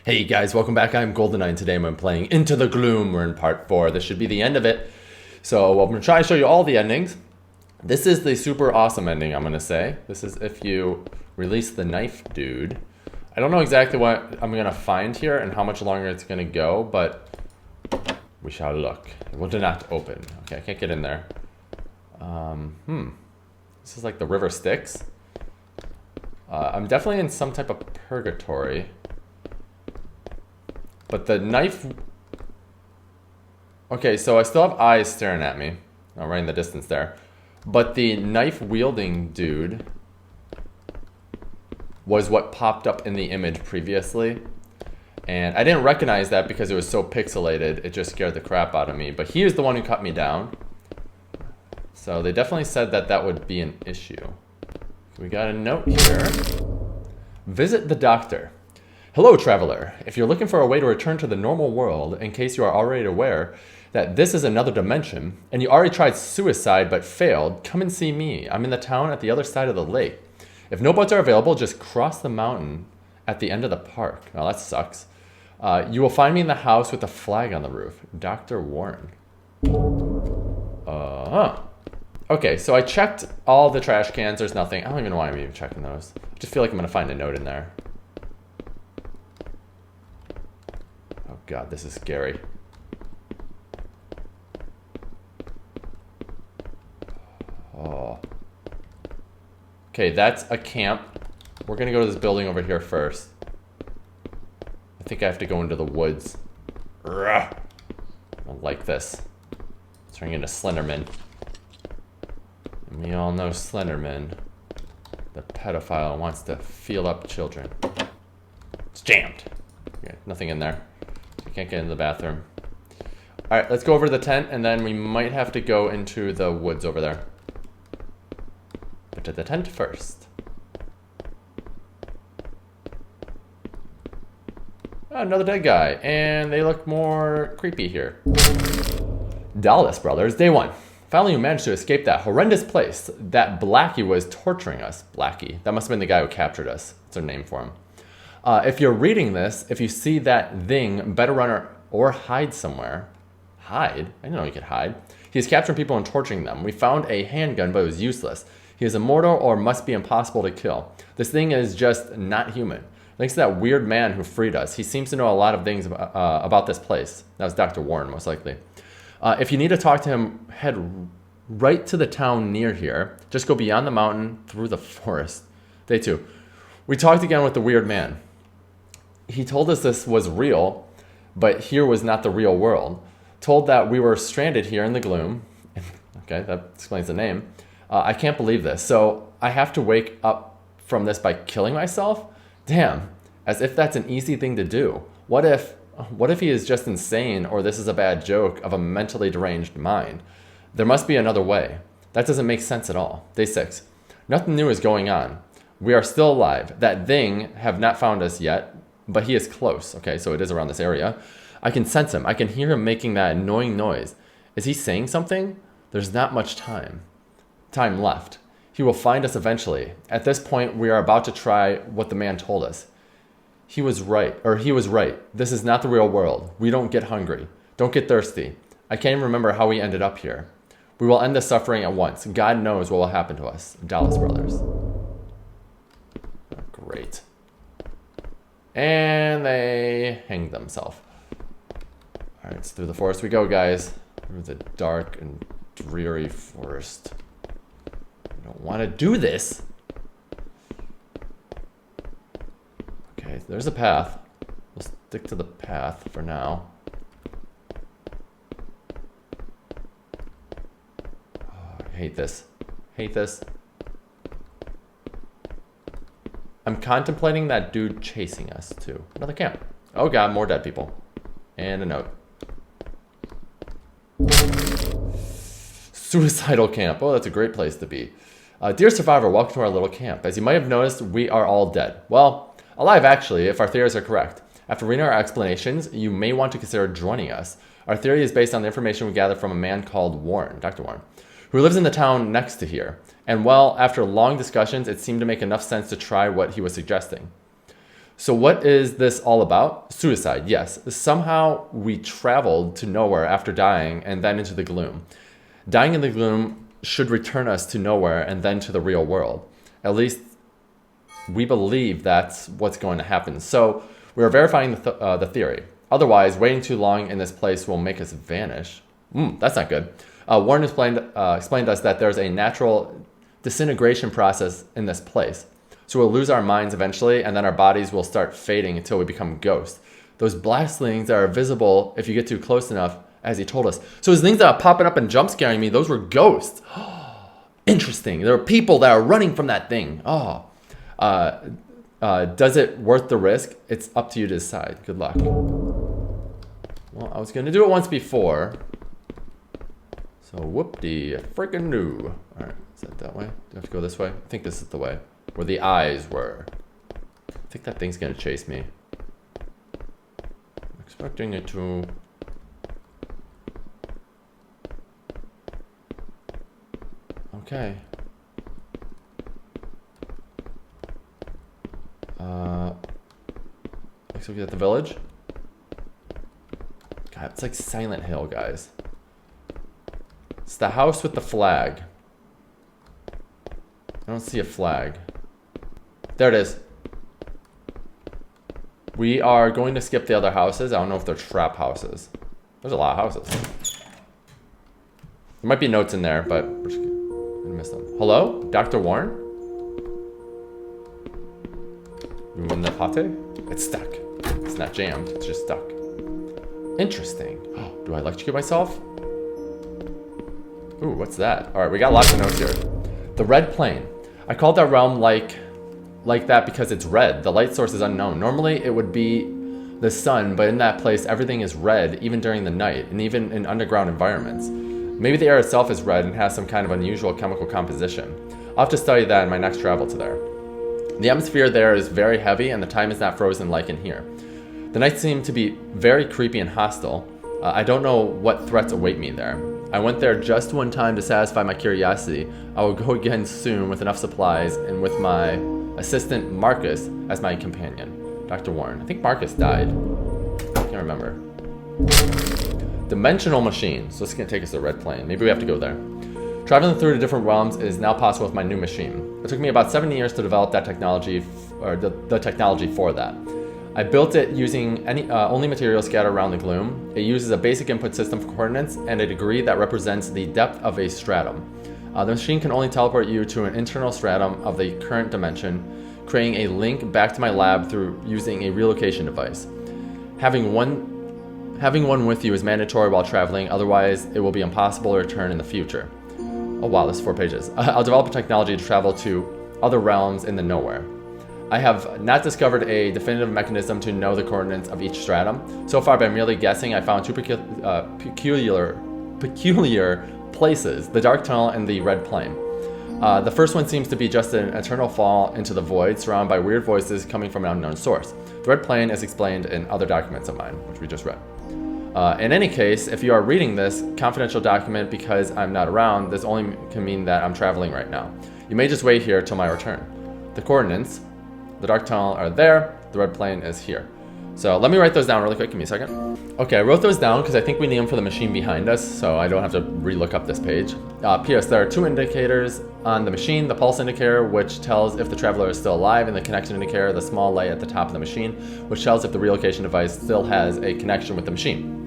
Hey guys, welcome back. I'm GoldenKnite and today I'm playing Into the Gloom. We're in part 4. This should be the end of it. So I'm going to try to show you all the endings. This is the super awesome ending, I'm going to say. This is if you release the knife dude. I don't know exactly what I'm going to find here and how much longer it's going to go, but we shall look. It will not open. Okay, I can't get in there. This is like the river Styx. I'm definitely in some type of purgatory. But the knife... Okay, so I still have eyes staring at me. Oh, right in the distance there. But the knife-wielding dude was what popped up in the image previously. And I didn't recognize that because it was so pixelated, it just scared the crap out of me. But he is the one who cut me down. So they definitely said that that would be an issue. We got a note here. Visit the doctor. Hello, traveler. If you're looking for a way to return to the normal world, in case you are already aware that this is another dimension, and you already tried suicide but failed, come and see me. I'm in the town at the other side of the lake. If no boats are available, just cross the mountain at the end of the park. Well, that sucks. You will find me in the house with a flag on the roof. Dr. Warren. Okay, so I checked all the trash cans. There's nothing. I don't even know why I'm even checking those. I just feel like I'm going to find a note in there. Oh god, this is scary. Oh. Okay, that's a camp. We're gonna go to this building over here first. I think I have to go into the woods. I don't like this. Turning into Slenderman. And we all know Slenderman, the pedophile, wants to feel up children. It's jammed. Okay, nothing in there. I can't get into the bathroom. Alright, let's go over to the tent, and then we might have to go into the woods over there. But to the tent first. Oh, another dead guy, and they look more creepy here. Dallas Brothers, day 1. Finally, you managed to escape that horrendous place. That Blackie was torturing us. Blackie. That must have been the guy who captured us. That's their name for him. If you're reading this, if you see that thing, better run or hide somewhere. Hide? I didn't know you could hide. He is capturing people and torturing them. We found a handgun, but it was useless. He is immortal or must be impossible to kill. This thing is just not human. Thanks to that weird man who freed us. He seems to know a lot of things about this place. That was Dr. Warren, most likely. If you need to talk to him, head right to the town near here. Just go beyond the mountain, through the forest. Day 2. We talked again with the weird man. He told us this was real, but here was not the real world. Told that we were stranded here in the gloom. Okay, that explains the name. I can't believe this. So I have to wake up from this by killing myself? Damn, as if that's an easy thing to do. What if he is just insane, or this is a bad joke of a mentally deranged mind? There must be another way. That doesn't make sense at all. Day 6. Nothing new is going on. We are still alive. That thing have not found us yet, but he is close. Okay, so it is around this area. I can sense him. I can hear him making that annoying noise. Is he saying something? There's not much time left. He will find us eventually. At this point, we are about to try what the man told us. He was right. This is not the real world. We don't get hungry. Don't get thirsty. I can't even remember how we ended up here. We will end the suffering at once. God knows what will happen to us. Dallas Brothers. Great. And they hanged themselves. Alright, so through the forest we go, guys. Through the dark and dreary forest. I don't want to do this. Okay, there's a path. We'll stick to the path for now. Oh, I hate this. Hate this. I'm contemplating that dude chasing us too. Another camp. Oh god, more dead people. And a note. Suicidal camp. Oh, that's a great place to be. Dear survivor, welcome to our little camp. As you might have noticed, we are all dead. Well, alive actually, if our theories are correct. After reading our explanations, you may want to consider joining us. Our theory is based on the information we gathered from a man called Warren, Dr. Warren, who lives in the town next to here. And well, after long discussions, it seemed to make enough sense to try what he was suggesting. So what is this all about? Suicide, yes. Somehow we traveled to nowhere after dying and then into the gloom. Dying in the gloom should return us to nowhere and then to the real world. At least we believe that's what's going to happen. So we are verifying the theory. Otherwise, waiting too long in this place will make us vanish. That's not good. Warren explained to us that there's a natural disintegration process in this place. So we'll lose our minds eventually, and then our bodies will start fading until we become ghosts. Those black things that are visible if you get too close enough, as he told us. So those things that are popping up and jump scaring me, those were ghosts. Interesting. There are people that are running from that thing. Does it worth the risk? It's up to you to decide. Good luck. Well, I was going to do it once before. So whoop-de freaking do. All right, is that way? Do I have to go this way? I think this is the way. Where the eyes were. I think that thing's going to chase me. I'm expecting it to. Okay. Looks like we're at the village. God, it's like Silent Hill, guys. It's the house with the flag. I don't see a flag. There it is. We are going to skip the other houses. I don't know if they're trap houses. There's a lot of houses. There might be notes in there, but we're just gonna miss them. Hello? Dr. Warren? You in the latte? It's stuck. It's not jammed, it's just stuck. Interesting. Oh, do I electrocute myself? Ooh, what's that? All right, we got lots of notes here. The red plane. I called that realm like that because it's red. The light source is unknown. Normally it would be the sun, but in that place everything is red, even during the night, and even in underground environments. Maybe the air itself is red and has some kind of unusual chemical composition. I'll have to study that in my next travel to there. The atmosphere there is very heavy and the time is not frozen like in here. The nights seem to be very creepy and hostile. I don't know what threats await me there. I went there just one time to satisfy my curiosity. I will go again soon with enough supplies and with my assistant Marcus as my companion. Dr. Warren. I think Marcus died. I can't remember. Dimensional machine. So this is going to take us to the red plane. Maybe we have to go there. Traveling through the different realms is now possible with my new machine. It took me about 7 years to develop that technology, or the technology for that. I built it using only materials scattered around the gloom. It uses a basic input system for coordinates and a degree that represents the depth of a stratum. The machine can only teleport you to an internal stratum of the current dimension, creating a link back to my lab through using a relocation device. Having one with you is mandatory while traveling, otherwise it will be impossible to return in the future. Oh wow, this is 4 pages. I'll develop a technology to travel to other realms in the nowhere. I have not discovered a definitive mechanism to know the coordinates of each stratum. So far, by merely guessing, I found two peculiar places, the dark tunnel and the red plane. The first one seems to be just an eternal fall into the void, surrounded by weird voices coming from an unknown source. The red plane is explained in other documents of mine, which we just read. In any case, if you are reading this confidential document because I'm not around, this only can mean that I'm traveling right now. You may just wait here till my return. The coordinates, the dark tunnel are there, the red plane is here. So let me write those down really quick, give me a second. Okay, I wrote those down because I think we need them for the machine behind us, so I don't have to re-look up this page. P.S. There are 2 indicators on the machine, the pulse indicator, which tells if the traveler is still alive, and the connection indicator, the small light at the top of the machine, which tells if the relocation device still has a connection with the machine.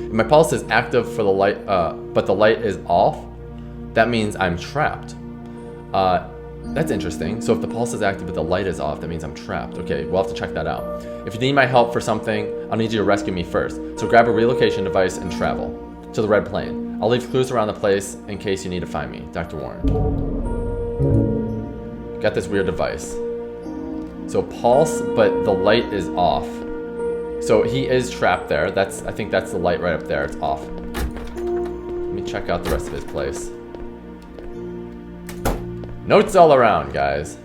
If my pulse is active for the light, but the light is off, that means I'm trapped. That's interesting. So if the pulse is active but the light is off, that means I'm trapped. Okay, we'll have to check that out. If you need my help for something, I'll need you to rescue me first. So grab a relocation device and travel to the red plane. I'll leave clues around the place in case you need to find me. Dr. Warren. Got this weird device. So pulse, but the light is off. So he is trapped there. I think that's the light right up there. It's off. Let me check out the rest of his place. Notes all around, guys.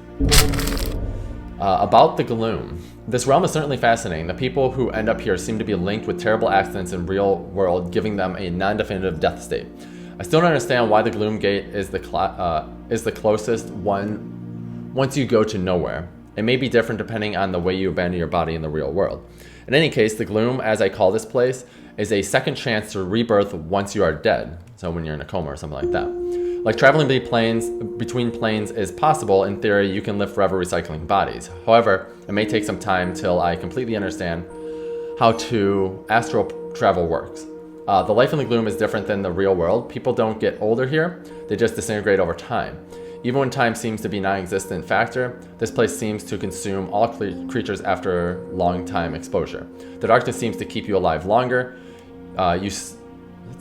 About the gloom. This realm is certainly fascinating. The people who end up here seem to be linked with terrible accidents in real world, giving them a non-definitive death state. I still don't understand why the gloom gate is the closest one once you go to nowhere. It may be different depending on the way you abandon your body in the real world. In any case, the gloom, as I call this place, is a second chance to rebirth once you are dead. So when you're in a coma or something like that. Like traveling between planes is possible. In theory, you can live forever recycling bodies. However, it may take some time till I completely understand how to astral travel works. The life in the gloom is different than the real world. People don't get older here, they just disintegrate over time. Even when time seems to be a non-existent factor, this place seems to consume all creatures after long time exposure. The darkness seems to keep you alive longer. That's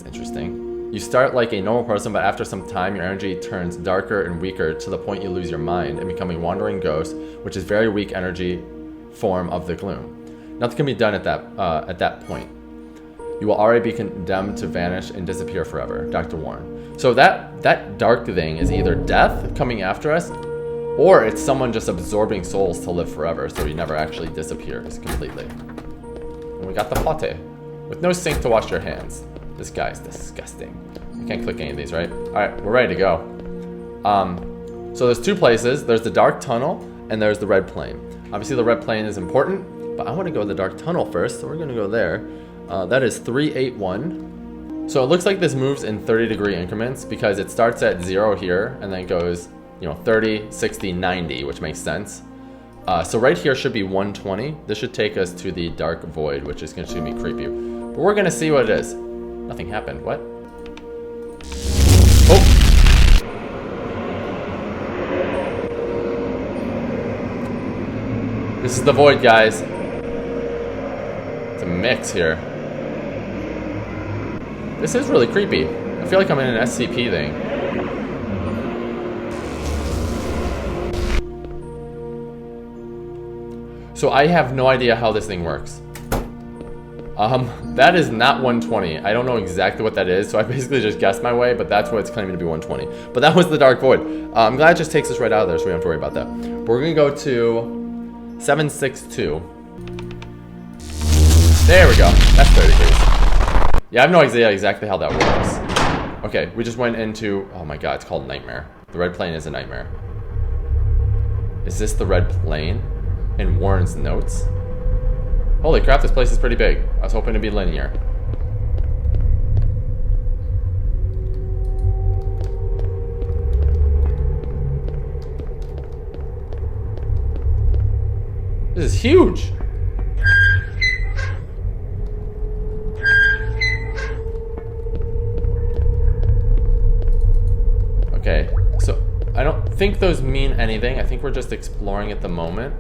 interesting. You start like a normal person, but after some time, your energy turns darker and weaker to the point you lose your mind and become a wandering ghost, which is very weak energy form of the gloom. Nothing can be done at that point. You will already be condemned to vanish and disappear forever. Dr. Warren. So that dark thing is either death coming after us, or it's someone just absorbing souls to live forever, so he never actually disappears completely. And we got the pate, with no sink to wash your hands. This guy's disgusting. I can't click any of these, right? Alright, we're ready to go. So there's two places. There's the dark tunnel, and there's the red plane. Obviously the red plane is important, but I want to go to the dark tunnel first, so we're going to go there. That is 381. So it looks like this moves in 30-degree increments because it starts at 0 here and then goes, 30, 60, 90, which makes sense. So right here should be 120. This should take us to the dark void, which is going to be creepy. But we're going to see what it is. Nothing happened. What? Oh! This is the void, guys. It's a mix here. This is really creepy. I feel like I'm in an SCP thing. So I have no idea how this thing works. That is not 120. I don't know exactly what that is, so I basically just guessed my way, but that's what it's claiming to be 120. But that was the dark void. I'm glad it just takes us right out of there, so we don't have to worry about that. But we're gonna go to 762. There we go. That's 30 degrees. Yeah, I have no idea exactly how that works. Okay, we just went into... Oh my god, it's called Nightmare. The red plane is a nightmare. Is this the red plane? In Warren's notes? Holy crap, this place is pretty big. I was hoping to be linear. This is huge! Okay, so I don't think those mean anything. I think we're just exploring at the moment.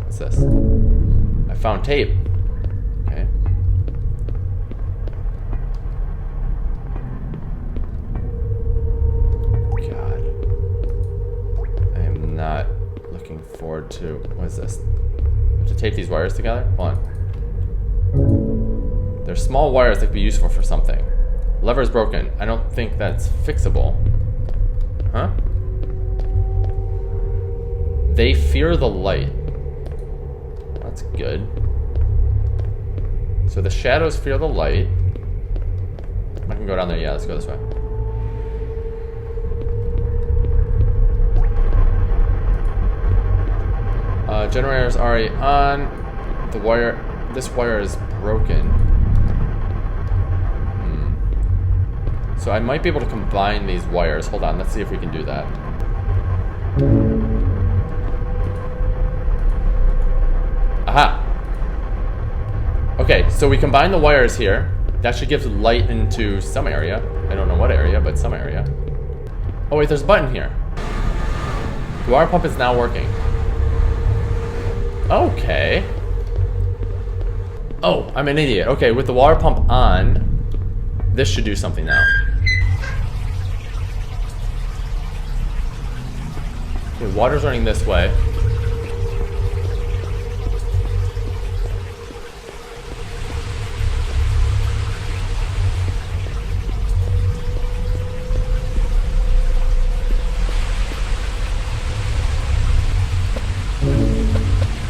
What's this? I found tape. Okay. God. I am not looking forward to... What is this? I have to tape these wires together? Hold on. They're small wires that could be useful for something. The lever is broken. I don't think that's fixable. Huh? They fear the light. That's good. So the shadows fear the light. I can go down there. Yeah, let's go this way. Generator's already on. The wire. This wire is broken. So I might be able to combine these wires. Hold on, let's see if we can do that. Aha! Okay, so we combine the wires here. That should give light into some area. I don't know what area, but some area. Oh wait, there's a button here. The water pump is now working. Okay. Oh, I'm an idiot. Okay, with the water pump on, this should do something now. Okay, water's running this way.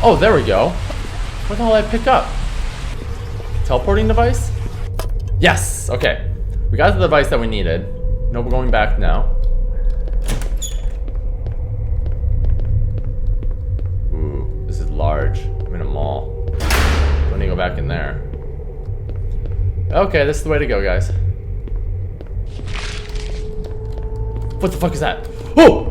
Oh, there we go. What the hell did I pick up? Teleporting device? Yes! Okay. We got the device that we needed. No going back now. Ooh. large. I'm in a mall. Don't need to go back in there. Okay, this is the way to go, guys. What the fuck is that? Oh!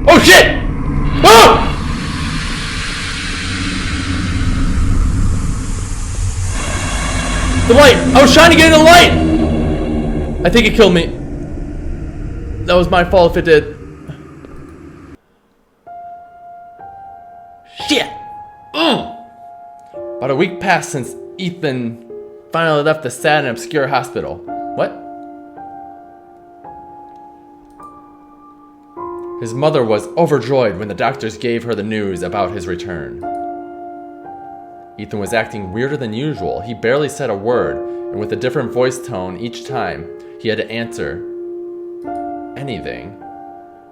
Oh shit! Oh! The light! I was trying to get in the light! I think it killed me. That was my fault if it did. Shit! About a week passed since Ethan finally left the sad and obscure hospital. What? His mother was overjoyed when the doctors gave her the news about his return. Ethan was acting weirder than usual. He barely said a word, and with a different voice tone each time he had to answer anything.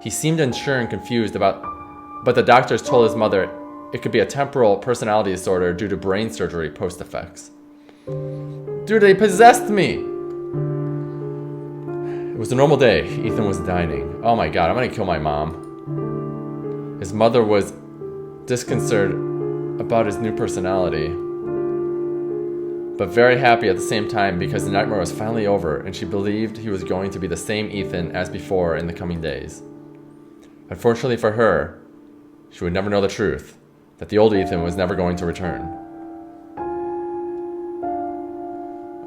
He seemed unsure and confused but the doctors told his mother it could be a temporal personality disorder due to brain surgery post-effects. Dude, they possessed me! It was a normal day. Ethan was dining. Oh my god, I'm gonna kill my mom. His mother was disconcerted about his new personality, but very happy at the same time because the nightmare was finally over and she believed he was going to be the same Ethan as before in the coming days. Unfortunately for her, she would never know the truth, that the old Ethan was never going to return.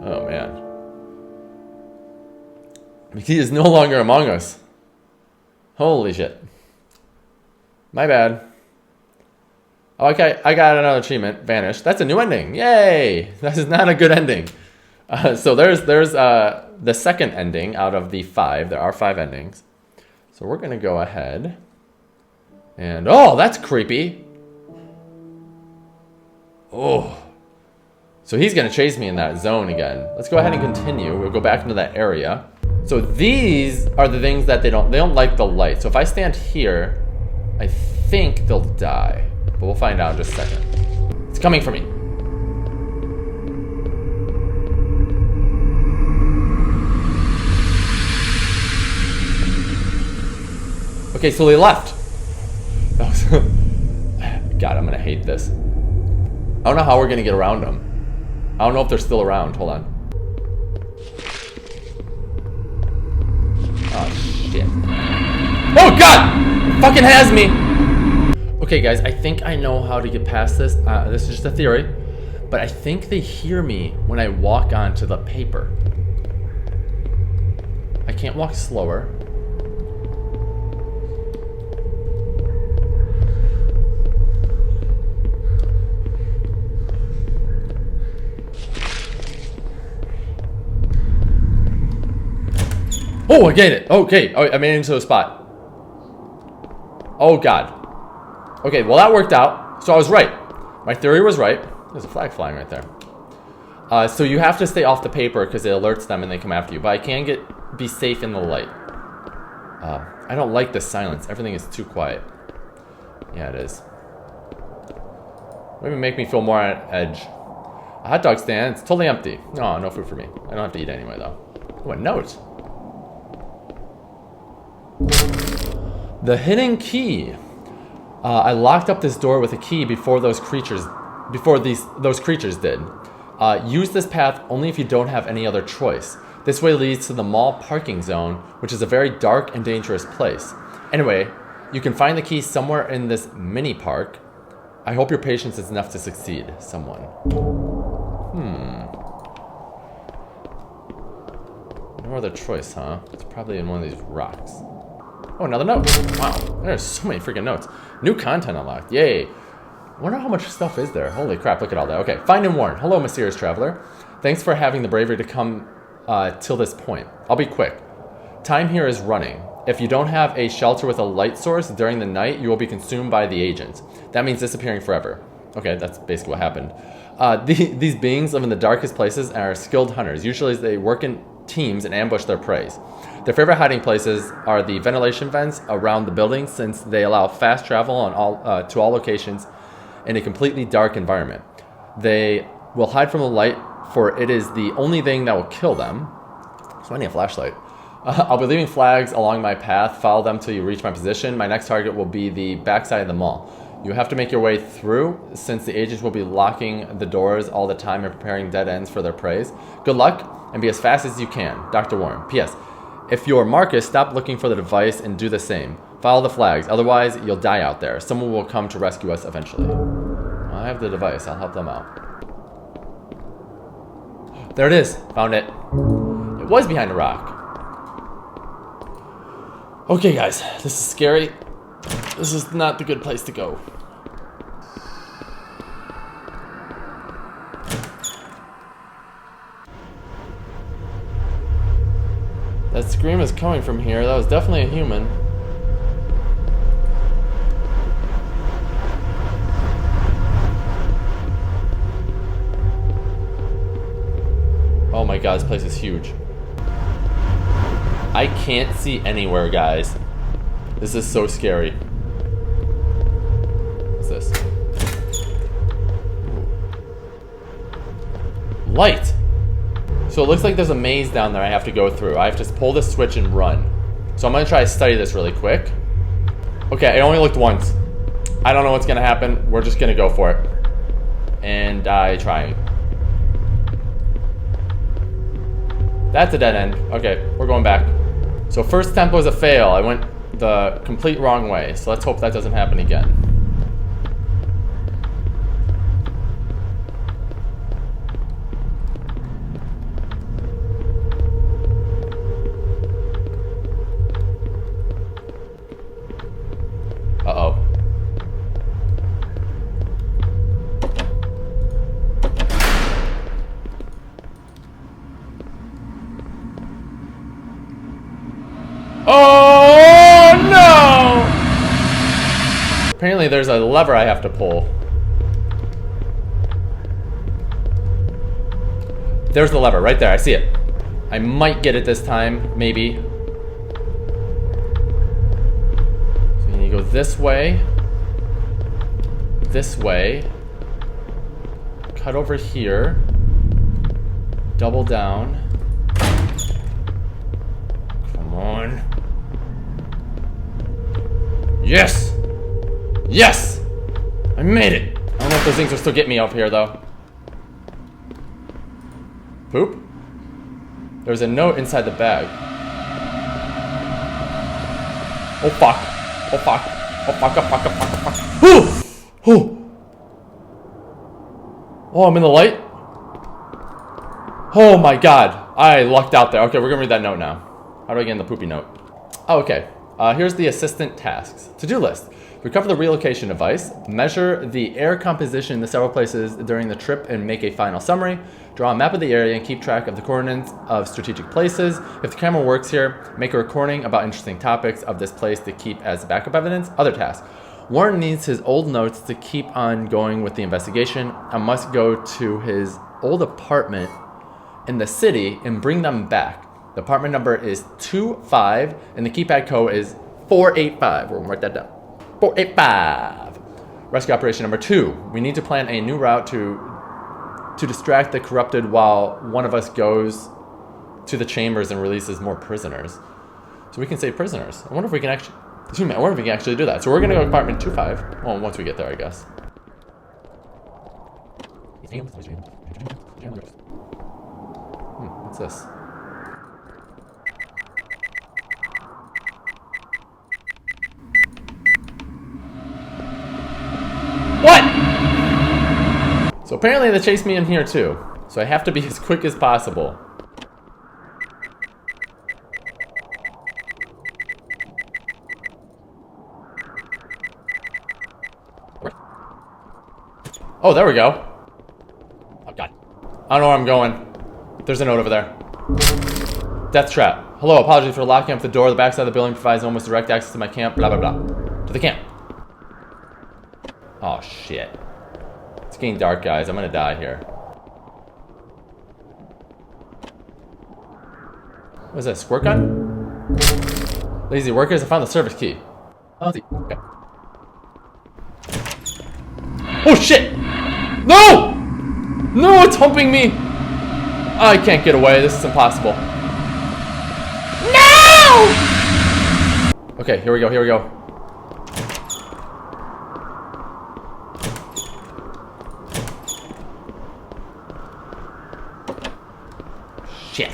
Oh man. He is no longer among us. Holy shit. My bad. Oh, okay, I got another achievement. Vanish. That's a new ending. Yay! That is not a good ending. So there's the second ending out of the 5. There are 5 endings. So we're going to go ahead. And, oh, that's creepy. Oh. So he's going to chase me in that zone again. Let's go ahead and continue. We'll go back into that area. So these are the things that they don't like the light. So if I stand here, I think they'll die. But we'll find out in just a second. It's coming for me. Okay, so they left. God, I'm gonna hate this. I don't know how we're gonna get around them. I don't know if they're still around. Hold on. Oh, shit. Oh, God! It fucking has me! Okay, guys, I think I know how to get past this. This is just a theory. But I think they hear me when I walk onto the paper. I can't walk slower. Oh, I get it. Okay. Oh, I made it into a spot. Oh, God. Okay, well, that worked out. So I was right. My theory was right. There's a flag flying right there. So you have to stay off the paper because it alerts them and they come after you. But I can be safe in the light. I don't like the silence. Everything is too quiet. Yeah, it is. Maybe make me feel more on edge. A hot dog stand. It's totally empty. Oh, no food for me. I don't have to eat anyway, though. Oh, a note. The hidden key. I locked up this door with a key before those creatures did. Use this path only if you don't have any other choice. This way leads to the mall parking zone, which is a very dark and dangerous place. Anyway, you can find the key somewhere in this mini park. I hope your patience is enough to succeed. Someone. No other choice, huh? It's probably in one of these rocks. Oh, another note. Wow, there's so many freaking notes. New content unlocked. Yay. Wonder how much stuff is there. Holy crap, look at all that. Okay, find and warn. Hello, mysterious traveler. Thanks for having the bravery to come till this point. I'll be quick. Time here is running. If you don't have a shelter with a light source during the night, you will be consumed by the agents. That means disappearing forever. Okay, that's basically what happened. These beings live in the darkest places and are skilled hunters. Usually they work in teams and ambush their prey. Their favorite hiding places are the ventilation vents around the building, since they allow fast travel on to all locations in a completely dark environment. They will hide from the light, for it is the only thing that will kill them. So I need a flashlight. I'll be leaving flags along my path. Follow them till you reach my position. My next target will be the backside of the mall. You have to make your way through, since the agents will be locking the doors all the time and preparing dead ends for their preys. Good luck, and be as fast as you can. Dr. Warren. P.S. If you're Marcus, stop looking for the device and do the same. Follow the flags, otherwise you'll die out there. Someone will come to rescue us eventually. Well, I have the device, I'll help them out. There it is, found it. It was behind a rock. Okay guys, this is scary. This is not the good place to go. That scream is coming from here. That was definitely a human. Oh my god, this place is huge. I can't see anywhere, guys. This is so scary. What's this? Light! So it looks like there's a maze down there I have to go through. I have to pull this switch and run. So I'm gonna try to study this really quick. Okay, it only looked once. I don't know what's gonna happen. We're just gonna go for it. And I try. That's a dead end. Okay, we're going back. So first attempt was a fail. I went the complete wrong way. So let's hope that doesn't happen again. Uh-oh. Oh no! Apparently there's a lever I have to pull. There's the lever right there, I see it. I might get it this time, maybe. So you need to go this way. This way. Cut over here. Double down. Come on. Yes! Yes! I made it! I don't know if those things will still get me up here, though. Poop? There's a note inside the bag. Oh, fuck. Oh, fuck. Oh, fuck, oh, fuck, oh, fuck, oh, fuck. Ooh! Ooh! Oh, I'm in the light? Oh, my God. I lucked out there. Okay, we're gonna read that note now. How do I get in the poopy note? Oh, okay. Here's the assistant tasks. To-do list. Recover the relocation device. Measure the air composition in the several places during the trip and make a final summary. Draw a map of the area and keep track of the coordinates of strategic places. If the camera works here, make a recording about interesting topics of this place to keep as backup evidence. Other tasks. Warren needs his old notes to keep on going with the investigation. I must go to his old apartment in the city and bring them back. The apartment number is 25 and the keypad code is 485. We're gonna write that down. 485. Rescue operation number 2. We need to plan a new route to distract the corrupted while one of us goes to the chambers and releases more prisoners. So we can save prisoners. I wonder if we can actually, do that. So we're gonna go to apartment 25. Well, once we get there, I guess. What's this? What? So apparently they chased me in here too. So I have to be as quick as possible. Oh, there we go. Oh, God. I don't know where I'm going. There's a note over there. Death trap. Hello, apologies for locking up the door. The backside of the building provides almost direct access to my camp. Blah, blah, blah. To the camp. Oh, shit. It's getting dark, guys. I'm gonna die here. What is that, squirt gun? Lazy workers, I found the service key. Oh, let's see. Okay. Oh, shit! No! No, it's humping me! I can't get away. This is impossible. No! Okay, here we go, here we go. Shit.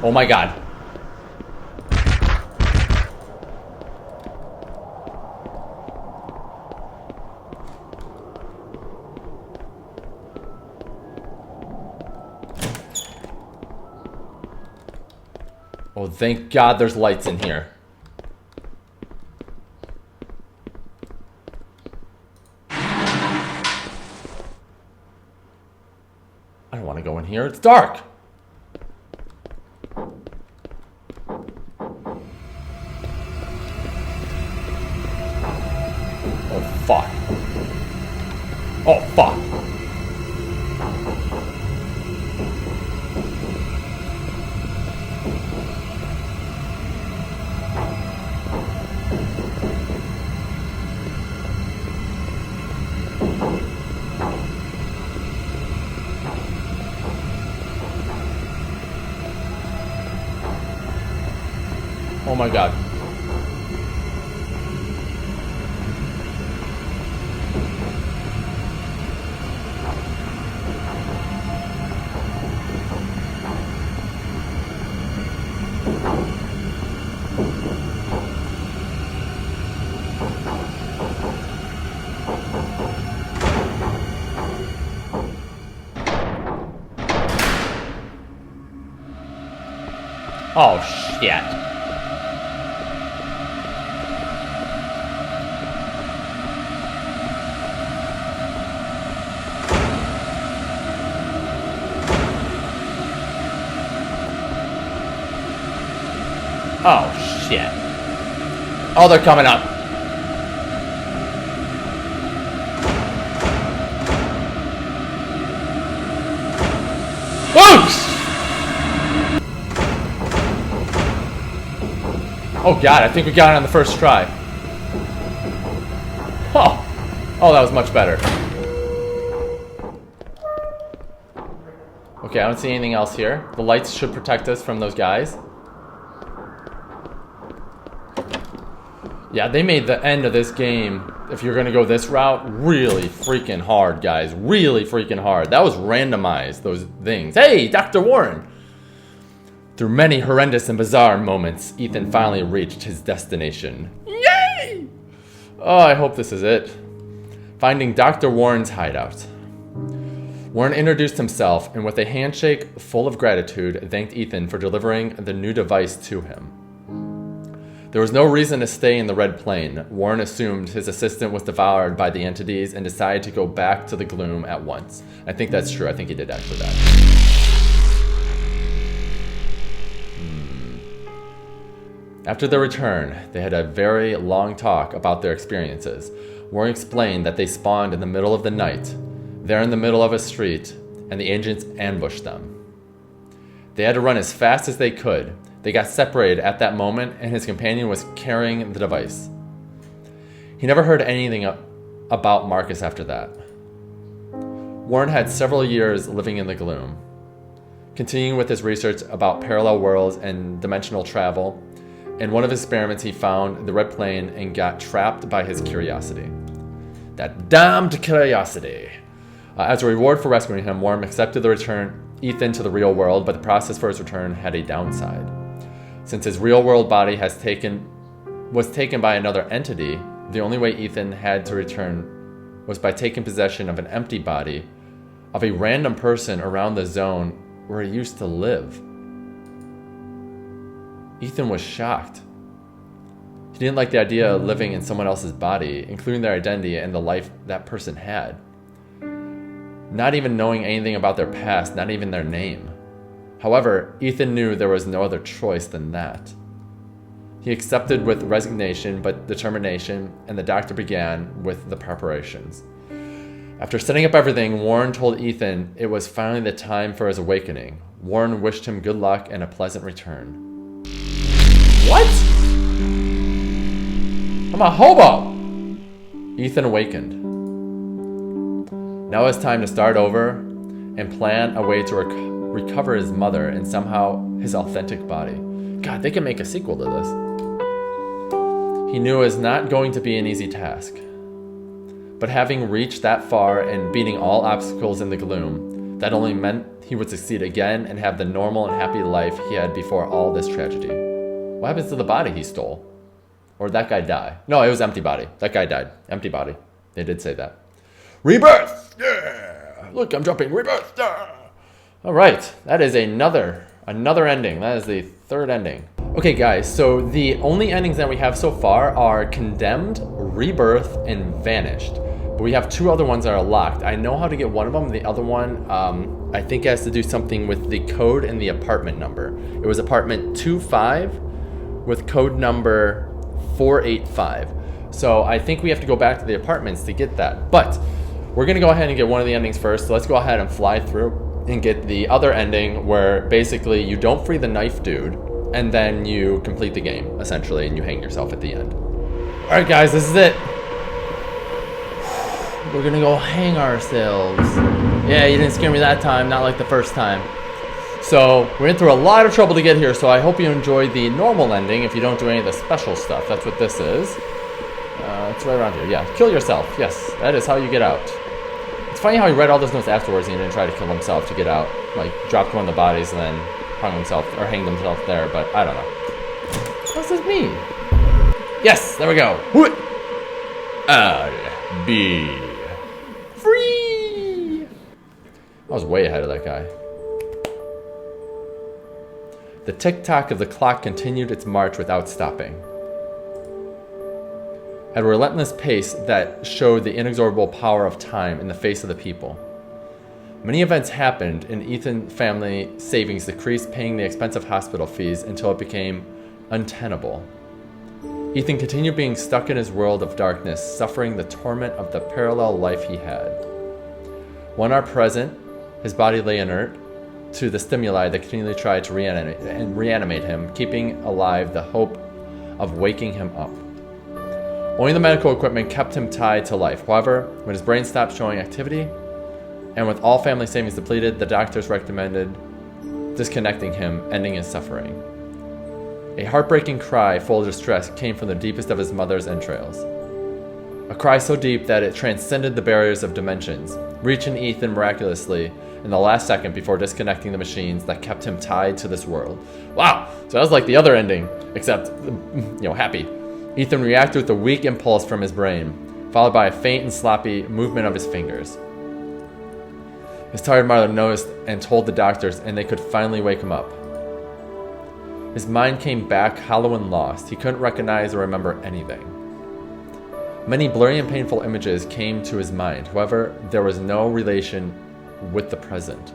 Oh my god. Oh, thank God there's lights in here. I don't want to go in here. It's dark. Oh, fuck. Oh, fuck. Oh my god. Oh shit. Oh shit. Oh, they're coming up. Whoosh! Oh god, I think we got it on the first try. Oh, oh, that was much better. Okay, I don't see anything else here. The lights should protect us from those guys. Yeah, they made the end of this game, if you're gonna go this route, really freaking hard, guys. Really freaking hard. That was randomized, those things. Hey, Dr. Warren! Through many horrendous and bizarre moments, Ethan finally reached his destination. Yay! Oh, I hope this is it. Finding Dr. Warren's hideout. Warren introduced himself and with a handshake full of gratitude, thanked Ethan for delivering the new device to him. There was no reason to stay in the Red Plane. Warren assumed his assistant was devoured by the entities and decided to go back to the Gloom at once. I think that's true. I think he did actually that. After their return, they had a very long talk about their experiences. Warren explained that they spawned in the middle of the night, there in the middle of a street, and the agents ambushed them. They had to run as fast as they could. They got separated at that moment, and his companion was carrying the device. He never heard anything about Marcus after that. Warren had several years living in the Gloom, continuing with his research about parallel worlds and dimensional travel. In one of his experiments, he found the Red Plane and got trapped by his curiosity. That damned curiosity. As a reward for rescuing him, Warren accepted the return Ethan to the real world, but the process for his return had a downside. Since his real-world body was taken by another entity, the only way Ethan had to return was by taking possession of an empty body of a random person around the zone where he used to live. Ethan was shocked. He didn't like the idea of living in someone else's body, including their identity and the life that person had. Not even knowing anything about their past, not even their name. However, Ethan knew there was no other choice than that. He accepted with resignation but determination, and the doctor began with the preparations. After setting up everything, Warren told Ethan it was finally the time for his awakening. Warren wished him good luck and a pleasant return. What? I'm a hobo! Ethan awakened. Now it's time to start over and plan a way to recover his mother and somehow his authentic body. God, they can make a sequel to this. He knew it was not going to be an easy task. But having reached that far and beating all obstacles in the gloom, that only meant he would succeed again and have the normal and happy life he had before all this tragedy. What happens to the body he stole? Or did that guy die? No, it was empty body. That guy died. Empty body. They did say that. Rebirth! Yeah! Look, I'm jumping. Rebirth! Yeah! All right. That is another ending. That is the third ending. Okay, guys. So the only endings that we have so far are Condemned, Rebirth, and Vanished. But we have 2 other ones that are locked. I know how to get one of them. The other one, I think has to do something with the code and the apartment number. It was apartment 25 with code number 485. So I think we have to go back to the apartments to get that. But we're going to go ahead and get one of the endings first. So let's go ahead and fly through and get the other ending where basically you don't free the knife dude and then you complete the game, essentially, and you hang yourself at the end. All right, guys, this is it. We're gonna go hang ourselves. Yeah, you didn't scare me that time, not like the first time. So, we went through a lot of trouble to get here, so I hope you enjoyed the normal ending if you don't do any of the special stuff. That's what this is. It's right around here. Yeah, kill yourself. Yes, that is how you get out. It's funny how he read all those notes afterwards and he didn't try to kill himself to get out. Like, dropped one of the bodies and then hung himself, or hanged himself there, but I don't know. What does this mean? Yes, there we go. I'll be free. I was way ahead of that guy. The tick-tock of the clock continued its march without stopping. At a relentless pace that showed the inexorable power of time in the face of the people. Many events happened, and Ethan's family savings decreased, paying the expensive hospital fees until it became untenable. Ethan continued being stuck in his world of darkness, suffering the torment of the parallel life he had. When our present, his body lay inert to the stimuli that continually tried to reanimate him, keeping alive the hope of waking him up. Only the medical equipment kept him tied to life. However, when his brain stopped showing activity, and with all family savings depleted, the doctors recommended disconnecting him, ending his suffering. A heartbreaking cry full of distress came from the deepest of his mother's entrails. A cry so deep that it transcended the barriers of dimensions, reaching Ethan miraculously in the last second before disconnecting the machines that kept him tied to this world. Wow! So that was like the other ending, except, happy. Ethan reacted with a weak impulse from his brain, followed by a faint and sloppy movement of his fingers. His tired mother noticed and told the doctors, and they could finally wake him up. His mind came back hollow and lost. He couldn't recognize or remember anything. Many blurry and painful images came to his mind. However, there was no relation with the present.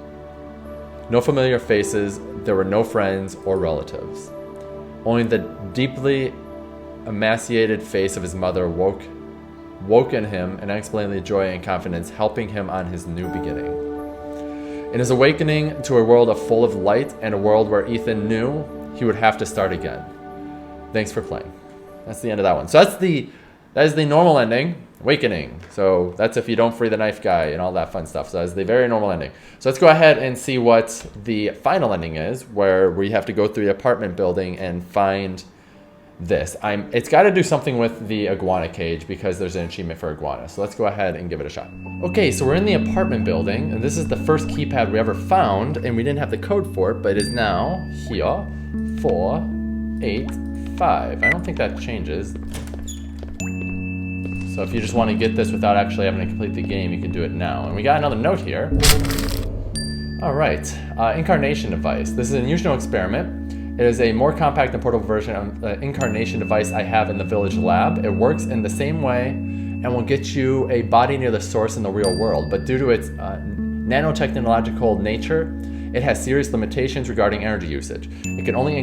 No familiar faces, there were no friends or relatives. Only the deeply emaciated face of his mother woke in him an unexplainable joy and confidence, helping him on his new beginning. In his awakening to a world full of light and a world where Ethan knew he would have to start again. Thanks for playing. That's the end of that one. So that is the normal ending, awakening. So that's if you don't free the knife guy and all that fun stuff. So that's the very normal ending. So let's go ahead and see what the final ending is, where we have to go through the apartment building and find this. It's got to do something with the iguana cage because there's an achievement for iguana. So let's go ahead and give it a shot. Okay, so we're in the apartment building, and this is the first keypad we ever found, and we didn't have the code for it, but it is now here, 485. I don't think that changes. So if you just want to get this without actually having to complete the game, you can do it now. And we got another note here. All right, Incarnation device. This is an unusual experiment. It is a more compact and portable version of the Incarnation device I have in the Village lab. It works in the same way and will get you a body near the source in the real world, but due to its nanotechnological nature, it has serious limitations regarding energy usage. It can only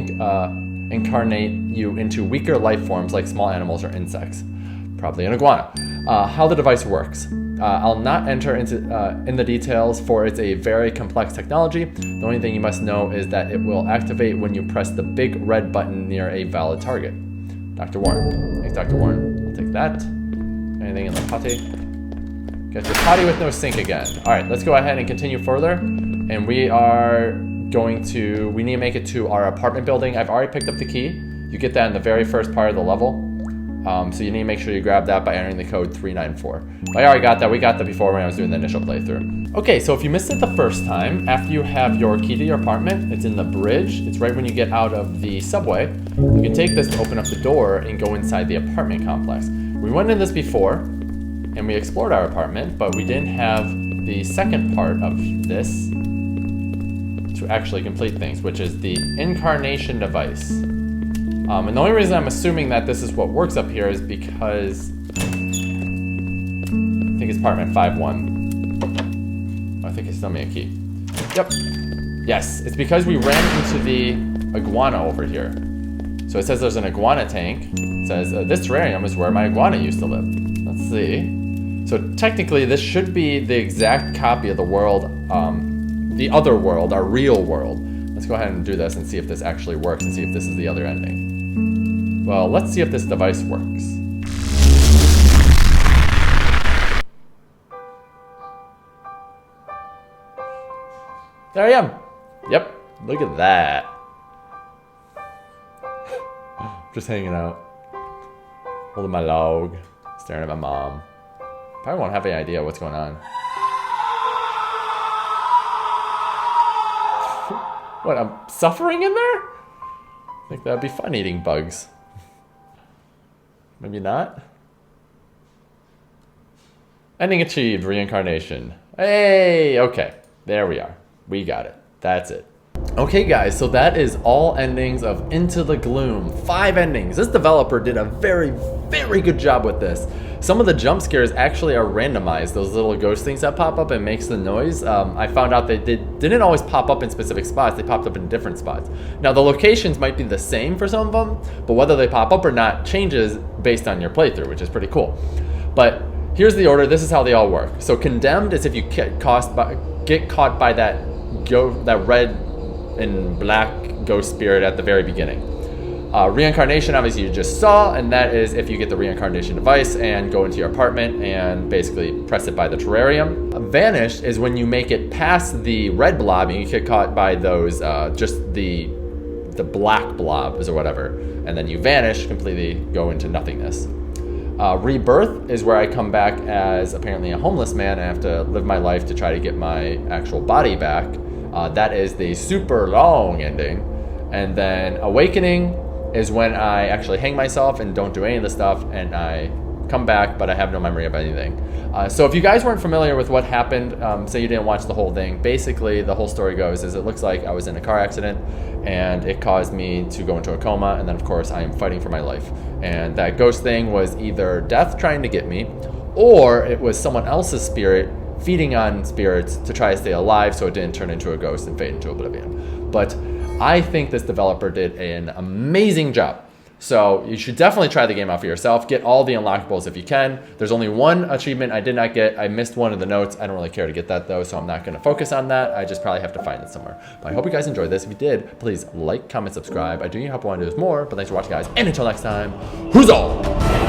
incarnate you into weaker life forms like small animals or insects, probably an iguana. How the device works. I'll not enter into in the details, for it's a very complex technology. The only thing you must know is that it will activate when you press the big red button near a valid target. Dr. Warren. Thanks, Dr. Warren. I'll take that. Anything in the potty? Get the potty with no sink again. All right, let's go ahead and continue further. and we need to make it to our apartment building. I've already picked up the key. You get that in the very first part of the level. So you need to make sure you grab that by entering the code 394. I already got that. We got that before when I was doing the initial playthrough. Okay, so if you missed it the first time, after you have your key to your apartment, it's in the bridge. It's right when you get out of the subway. You can take this to open up the door and go inside the apartment complex. We went in this before, and we explored our apartment, but we didn't have the second part of this to actually complete things, which is the Incarnation device. And the only reason I'm assuming that this is what works up here is because I think it's apartment 5-1. I think it's still me a key. Yep. Yes, it's because we ran into the iguana over here. So it says there's an iguana tank. It says this terrarium is where my iguana used to live. Let's see. So technically this should be the exact copy of the world, the other world, our real world. Let's go ahead and do this and see if this actually works and see if this is the other ending. Well, let's see if this device works. There I am. Yep, look at that. Just hanging out, holding my log, staring at my mom. Probably won't have any idea what's going on. What, I'm suffering in there? I think that'd be fun eating bugs. Maybe not. Ending achieved, reincarnation. Hey, okay, there we are. We got it, that's it. Okay guys, so that is all endings of Into the Gloom. 5 endings. This developer did a very, very good job with this. Some of the jump scares actually are randomized. Those little ghost things that pop up and makes the noise. I found out they didn't always pop up in specific spots. They popped up in different spots. Now the locations might be the same for some of them, but whether they pop up or not changes based on your playthrough, which is pretty cool. But here's the order. This is how they all work. So condemned is if you get caught by that red and black ghost spirit at the very beginning. Reincarnation, obviously you just saw, and that is if you get the reincarnation device and go into your apartment and basically press it by the terrarium. Vanish is when you make it past the red blob and you get caught by those, just the black blobs or whatever, and then you vanish, completely go into nothingness. Rebirth is where I come back as apparently a homeless man and I have to live my life to try to get my actual body back. That is the super long ending. And then Awakening is when I actually hang myself and don't do any of the stuff and I come back, but I have no memory of anything. So if you guys weren't familiar with what happened, say you didn't watch the whole thing, basically the whole story goes is it looks like I was in a car accident and it caused me to go into a coma, and then of course I am fighting for my life. And that ghost thing was either death trying to get me, or it was someone else's spirit feeding on spirits to try to stay alive so it didn't turn into a ghost and fade into oblivion. But I think this developer did an amazing job. So you should definitely try the game out for yourself. Get all the unlockables if you can. There's only one achievement I did not get. I missed one of the notes. I don't really care to get that though, so I'm not going to focus on that. I just probably have to find it somewhere. But I hope you guys enjoyed this. If you did, please like, comment, subscribe. I do need help wanting to do this more, but thanks for watching guys. And until next time, who's all?